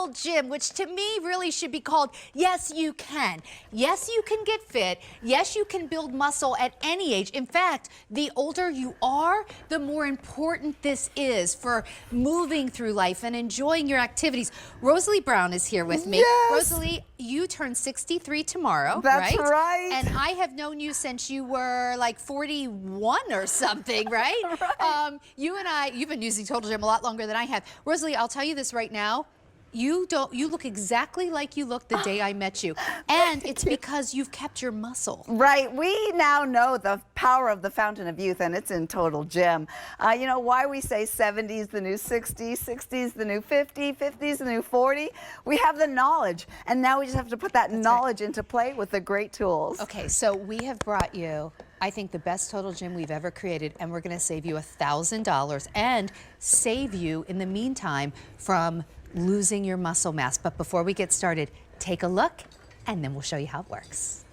gym, which to me really should be called Yes You Can. Yes, you can get fit. Yes, you can build muscle at any age. In fact, the older you are, the more important this is for moving through life and enjoying your activities. Rosalie Brown is here with me. Yes. Rosalie, you turn 63 tomorrow, That's right? right. And I have known you since you were like 41 or something, right? Right. You've been using Total Gym a lot longer than I have. Rosalie, I'll tell you this right now. You look exactly like you looked the day I met you. And it's because you've kept your muscle. Right. We now know the power of the fountain of youth, and it's in Total Gym. You know why we say 70's the new 60, 60's the new 50, 50's the new 40? We have the knowledge, and now we just have to put that knowledge into play with the great tools. Okay, so we have brought you, I think, the best Total Gym we've ever created, and we're going to save you $1,000 and save you, in the meantime, from losing your muscle mass. But before we get started, take a look, and then we'll show you how it works.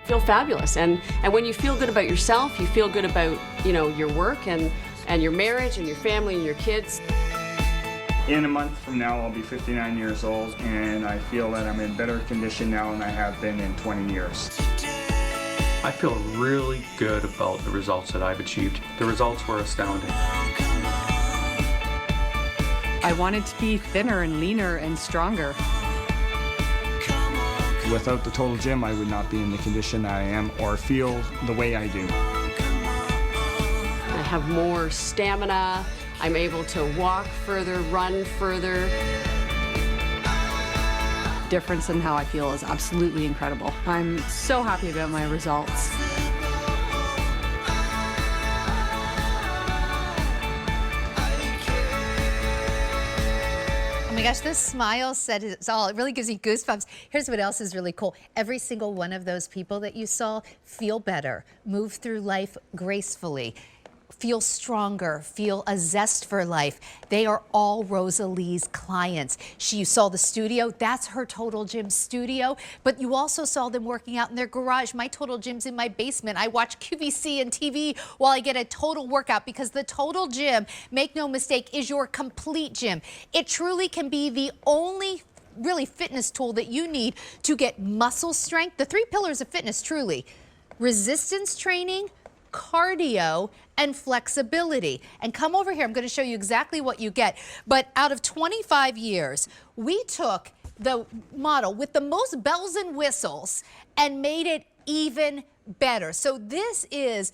Feel fabulous, and when you feel good about yourself, you feel good about, you know, your work and your marriage and your family and your kids. In a month from now, I'll be 59 years old, and I feel that I'm in better condition now than I have been in 20 years. I feel really good about the results that I've achieved. The results were astounding. I wanted to be thinner and leaner and stronger. Without the Total Gym, I would not be in the condition that I am or feel the way I do. I have more stamina. I'm able to walk further, run further. Difference in how I feel is absolutely incredible. I'm so happy about my results. Oh my gosh, this smile said it's all. It really gives me goosebumps. Here's what else is really cool. Every single one of those people that you saw feel better, move through life gracefully, feel stronger, feel a zest for life. They are all Rosalie's clients. You saw the studio, that's her Total Gym studio, but you also saw them working out in their garage. My Total Gym's in my basement. I watch QVC and TV while I get a total workout, because the Total Gym, make no mistake, is your complete gym. It truly can be the only really fitness tool that you need to get muscle strength. The three pillars of fitness, truly: resistance training, cardio, and flexibility. And come over here, I'm going to show you exactly what you get. But out of 25 years, we took the model with the most bells and whistles and made it even better. So this is,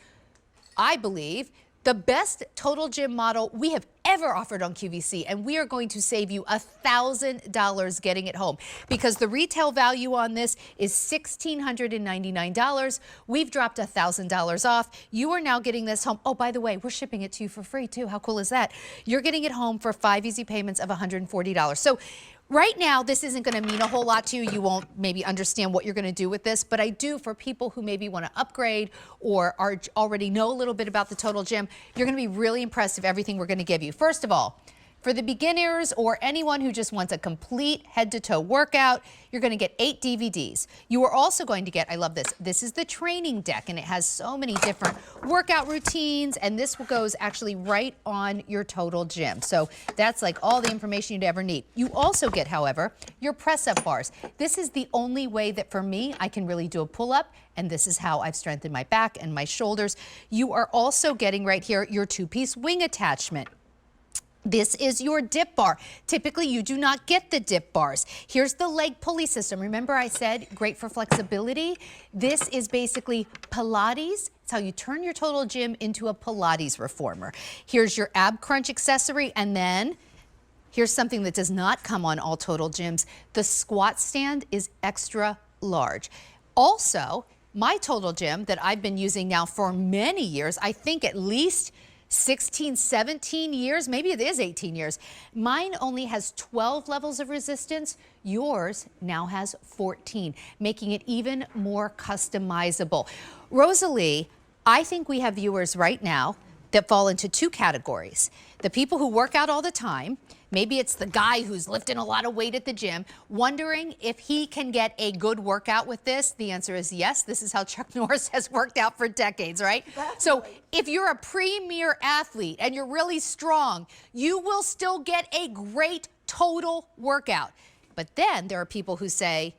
I believe, the best Total Gym model we have ever offered on QVC, and we are going to save you $1,000 getting it home, because the retail value on this is $1,699. We've dropped $1,000 off. You are now getting this home. Oh, by the way, we're shipping it to you for free too. How cool is that? You're getting it home for 5 easy payments of $140. So right now, this isn't going to mean a whole lot to you. You won't maybe understand what you're going to do with this, but I do, for people who maybe want to upgrade or already know a little bit about the Total Gym, you're going to be really impressed with everything we're going to give you. First of all, for the beginners or anyone who just wants a complete head-to-toe workout, you're going to get 8 DVDs. You are also going to get, I love this, this is the training deck, and it has so many different workout routines, and this goes actually right on your Total Gym. So that's like all the information you'd ever need. You also get, however, your press-up bars. This is the only way that, for me, I can really do a pull-up, and this is how I've strengthened my back and my shoulders. You are also getting right here your 2-piece wing attachment. This is your dip bar. Typically, you do not get the dip bars. Here's the leg pulley system. Remember I said great for flexibility? This is basically Pilates. It's how you turn your Total Gym into a Pilates reformer. Here's your ab crunch accessory, and then here's something that does not come on all Total Gyms. The squat stand is extra large. Also, my Total Gym that I've been using now for many years, I think at least 16, 17 years, maybe it is 18 years. Mine only has 12 levels of resistance. Yours now has 14, making it even more customizable. Rosalie, I think we have viewers right now that fall into 2 categories. The people who work out all the time, maybe it's the guy who's lifting a lot of weight at the gym, wondering if he can get a good workout with this. The answer is yes. This is how Chuck Norris has worked out for decades, right? So if you're a premier athlete and you're really strong, you will still get a great total workout. But then there are people who say,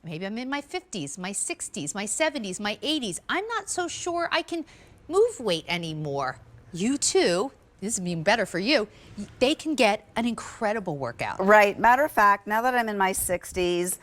maybe I'm in my 50s, my 60s, my 70s, my 80s. I'm not so sure I can move weight anymore. You too, this is even better for you, they can get an incredible workout. Right. Matter of fact, now that I'm in my 60s,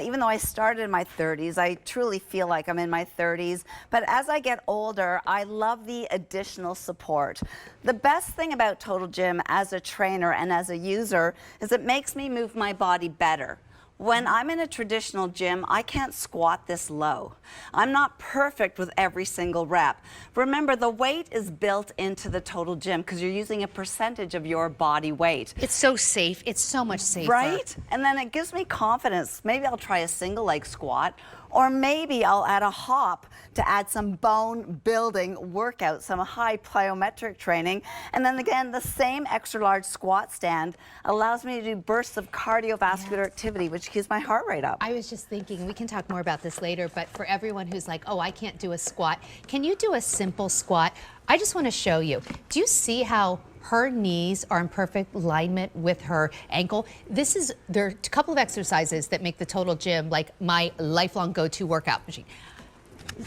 even though I started in my 30s, I truly feel like I'm in my 30s. But as I get older, I love the additional support. The best thing about Total Gym as a trainer and as a user is it makes me move my body better. When I'm in a traditional gym, I can't squat this low. I'm not perfect with every single rep. Remember, the weight is built into the Total Gym because you're using a percentage of your body weight. It's so safe. It's so much safer. Right? And then it gives me confidence. Maybe I'll try a single leg squat, or maybe I'll add a hop to add some bone building workout, some high plyometric training. And then again, the same extra large squat stand allows me to do bursts of cardiovascular activity, which keeps my heart rate up. I was just thinking, we can talk more about this later, but for everyone who's like, oh, I can't do a squat, can you do a simple squat? I just want to show you. Do you see how her knees are in perfect alignment with her ankle? There are a couple of exercises that make the Total Gym like my lifelong go-to workout machine.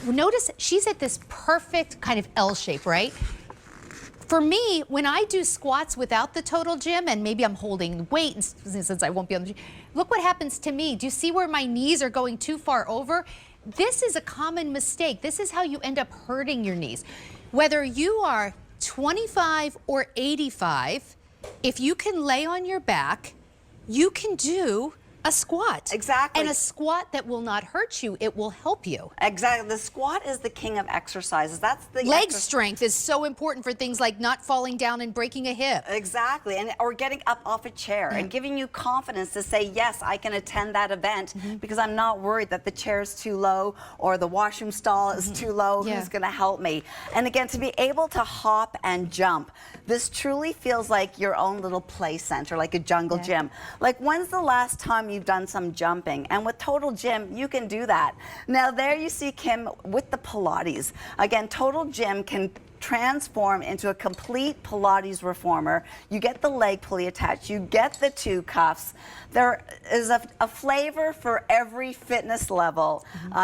Notice she's at this perfect kind of L shape, right? For me, when I do squats without the Total Gym, and maybe I'm holding weight, and since I won't be on the gym, look what happens to me. Do you see where my knees are going too far over? This is a common mistake. This is how you end up hurting your knees. Whether you are 25 or 85, if you can lay on your back, you can do a squat. Exactly. And a squat that will not hurt you, it will help you. Exactly. The squat is the king of exercises. That's the leg strength is so important for things like not falling down and breaking a hip. Exactly. And or getting up off a chair and giving you confidence to say, yes, I can attend that event because I'm not worried that the chair is too low or the washroom stall is too low. Yeah. Who's going to help me? And again, to be able to hop and jump, this truly feels like your own little play center, like a jungle gym. Like, when's the last time you've done some jumping? And with Total Gym, you can do that. Now, there you see Kim with the Pilates. Again, Total Gym can transform into a complete Pilates reformer. You get the leg pulley attached, you get the two cuffs. There is a flavor for every fitness level,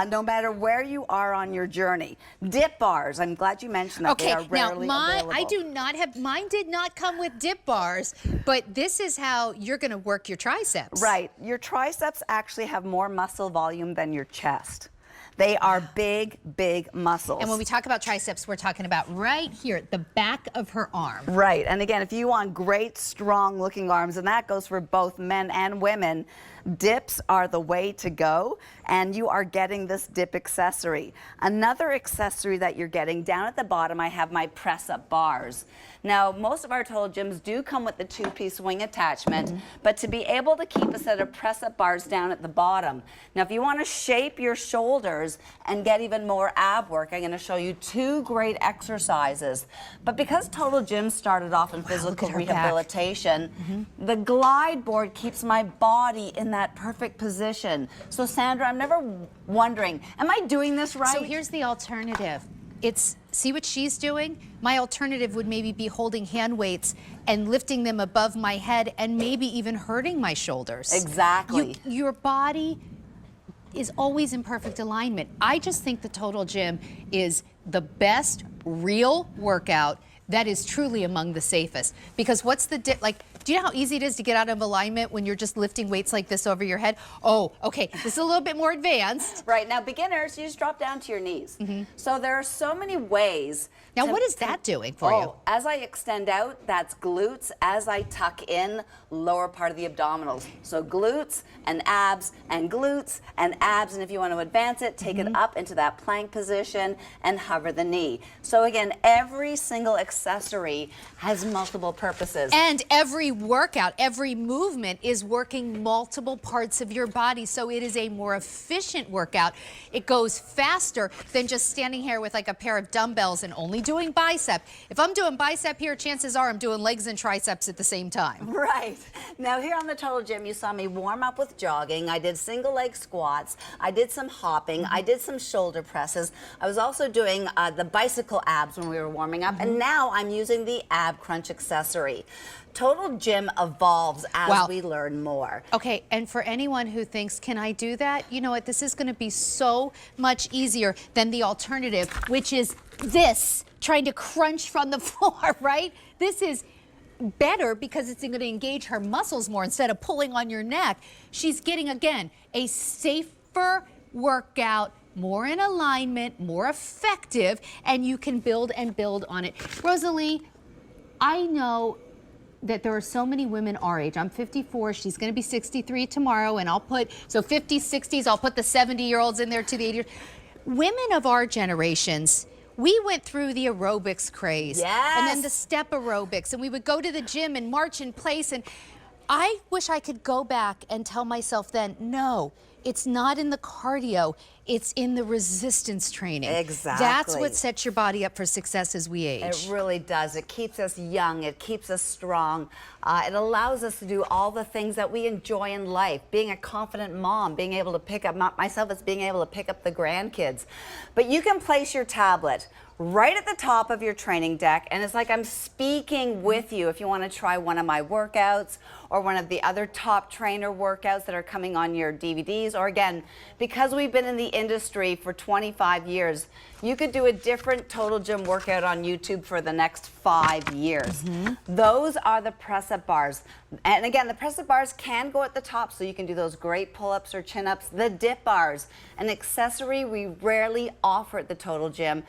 no matter where you are on your journey. Dip bars, I'm glad you mentioned that. They are rarely available. I do not have, mine did not come with dip bars, but this is how you're gonna work your triceps. Right, your triceps actually have more muscle volume than your chest. They are big, big muscles. And when we talk about triceps, we're talking about right here at the back of her arm. Right. And again, if you want great, strong-looking arms, and that goes for both men and women, dips are the way to go, and you are getting this dip accessory. Another accessory that you're getting, down at the bottom, I have my press-up bars. Now, most of our Total Gyms do come with the two-piece wing attachment, but to be able to keep a set of press-up bars down at the bottom. Now, if you want to shape your shoulders and get even more ab work, I'm going to show you two great exercises. But because Total Gym started off in physical rehabilitation, the glide board keeps my body in that perfect position. So, Sandra, I'm never wondering, am I doing this right? So here's the alternative. See what she's doing? My alternative would maybe be holding hand weights and lifting them above my head and maybe even hurting my shoulders. Exactly. Your body is always in perfect alignment. I just think the Total Gym is the best real workout that is truly among the safest. Because what's the do you know how easy it is to get out of alignment when you're just lifting weights like this over your head? Oh, okay, this is a little bit more advanced. Right, now beginners, you just drop down to your knees. So there are so many ways. Now what is that doing for you? As I extend out, that's glutes. As I tuck in, lower part of the abdominals. So glutes and abs and glutes and abs, and if you want to advance it, take it up into that plank position and hover the knee. So again, every single accessory has multiple purposes. And every workout, every movement is working multiple parts of your body, so it is a more efficient workout. It goes faster than just standing here with like a pair of dumbbells and only doing bicep. If I'm doing bicep here, chances are I'm doing legs and triceps at the same time. Right. Now here on the Total Gym, you saw me warm up with jogging. I did single leg squats. I did some hopping. I did some shoulder presses. I was also doing the bicycle abs when we were warming up, and now I'm using the ab crunch accessory. Total Gym evolves as Wow. we learn more. Okay, and for anyone who thinks, can I do that? You know what, this is gonna be so much easier than the alternative, which is this, trying to crunch from the floor, right? This is better because it's gonna engage her muscles more instead of pulling on your neck. She's getting, again, a safer workout, more in alignment, more effective, and you can build and build on it. Rosalie, I know that there are so many women our age. I'm 54, she's gonna be 63 tomorrow, and I'll put, so 50s, 60s, I'll put the 70-year-olds in there to the 80s. Women of our generations, we went through the aerobics craze. Yes. And then the step aerobics, and we would go to the gym and march in place, and I wish I could go back and tell myself then, no, it's not in the cardio, it's in the resistance training. Exactly. That's what sets your body up for success as we age. It really does. It keeps us young. It keeps us strong. It allows us to do all the things that we enjoy in life. Being a confident mom, being able to pick up, myself, it's being able to pick up the grandkids. But you can place your tablet right at the top of your training deck, and it's like I'm speaking with you if you want to try one of my workouts or one of the other top trainer workouts that are coming on your DVDs, or again, because we've been in the industry for 25 years, you could do a different Total Gym workout on YouTube for the next 5 years. Those are the press-up bars. And again, the press-up bars can go at the top, so you can do those great pull-ups or chin-ups. The dip bars, an accessory we rarely offer at the Total Gym.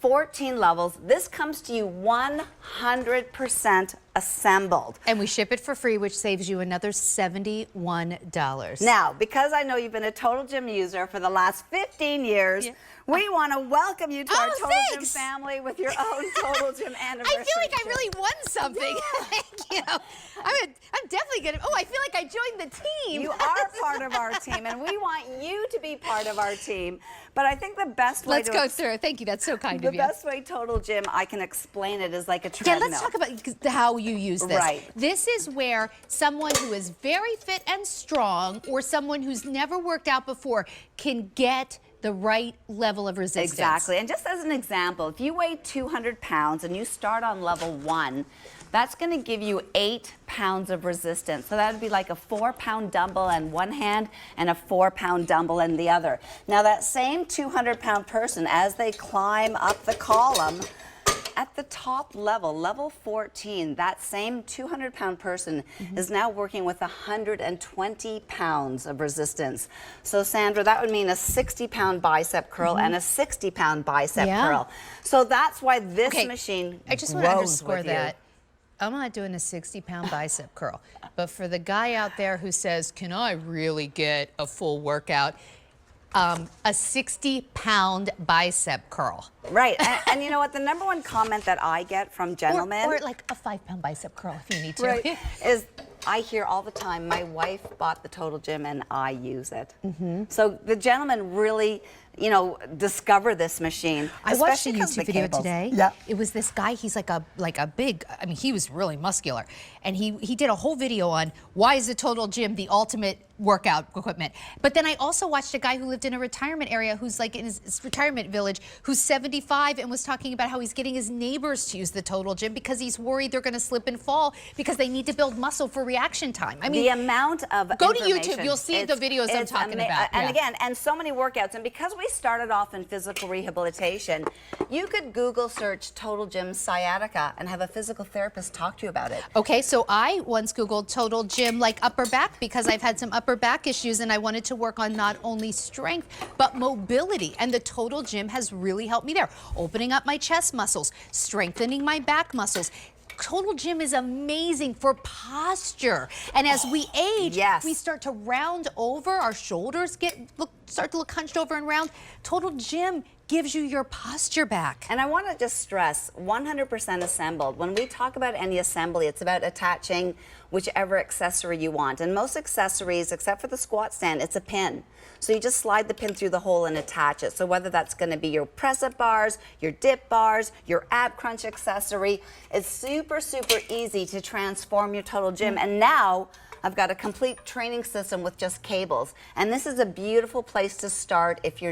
14 levels. This comes to you 100% assembled. And we ship it for free, which saves you another $71. Now, because I know you've been a Total Gym user for the last 15 years, we want to welcome you to our Total Gym family with your own Total Gym anniversary. I feel like I really won something. Thank you. I'm definitely gonna. Oh, I feel like I joined the team. You are part of our team, and we want you to be part of our team. But I think the best way Let's go through. Thank you. That's so kind the of you. best way Total Gym I can explain it is like a Yeah, treadmill. let's talk about how you use this. Right. This is where someone who is very fit and strong, or someone who's never worked out before, can get the right level of resistance. Exactly. And just as an example, if you weigh 200 pounds and you start on level 1, that's going to give you 8 pounds of resistance. So that would be like a 4-pound dumbbell in one hand and a 4-pound dumbbell in the other. Now that same 200-pound person, as they climb up the column, at the top level, level 14, that same 200-pound person is now working with 120 pounds of resistance. So Sandra, that would mean a 60-pound bicep curl and a 60-pound bicep curl. So that's why this machine I just want to grows underscore with you. that. I'm not doing a 60-pound bicep curl. But for the guy out there who says, can I really get a full workout? A 60-pound bicep curl. Right, and you know what? The number one comment that I get from gentlemen, or like a 5-pound bicep curl if you need to. right, is I hear all the time, my wife bought the Total Gym and I use it. So the gentlemen really, you know, discover this machine. I watched a especially 'cause YouTube the video cables. today. Yeah. It was this guy, he's like a big, I mean, he was really muscular. And he did a whole video on why is the Total Gym the ultimate workout equipment. But then I also watched a guy who lived in a retirement area, who's like in his retirement village, who's 75, and was talking about how he's getting his neighbors to use the Total Gym because he's worried they're gonna slip and fall because they need to build muscle for reaction time. I mean, the amount of go to information, YouTube, you'll see the videos I'm talking about. And again, and so many workouts. And because we started off in physical rehabilitation, you could Google search Total Gym sciatica and have a physical therapist talk to you about it. Okay, so I once Googled Total Gym like upper back because I've had some upper back issues and I wanted to work on not only strength but mobility, and the Total Gym has really helped me there, opening up my chest muscles, strengthening my back muscles. Total Gym is amazing for posture, and as we age, we start to round over, our shoulders start to look hunched over and round. Total Gym gives you your posture back. And I want to just stress, 100% assembled. When we talk about any assembly, it's about attaching whichever accessory you want. And most accessories, except for the squat stand, it's a pin. So you just slide the pin through the hole and attach it. So whether that's going to be your press-up bars, your dip bars, your ab crunch accessory, it's super, super easy to transform your Total Gym. And now I've got a complete training system with just cables. And this is a beautiful place to start if you're